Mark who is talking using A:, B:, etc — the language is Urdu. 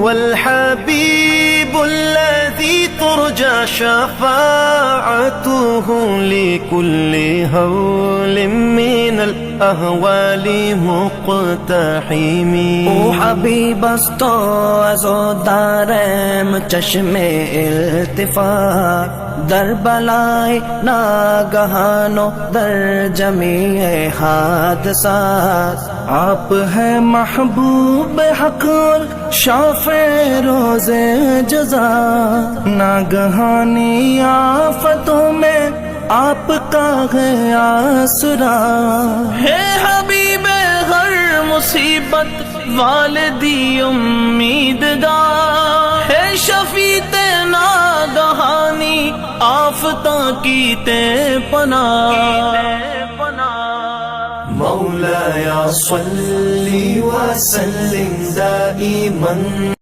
A: هو الحبيب الذي ترجى شفاعته لكل هول من الأهوال مقتحم.
B: او حبیب است و عزادارم چشم التفات، در بلائے ناگہان و در جمیع حادثات. آپ ہیں محبوب حق اور شافع روز جزا، ناگہانی آفتوں میں آپ کا ہے آسرا.
A: ہے حبیب ہر مصیبت والدی امیدگار، ہے شفیع ناگہانی آفتاں کی تے پناہ. مولایا صلی وسلم دائما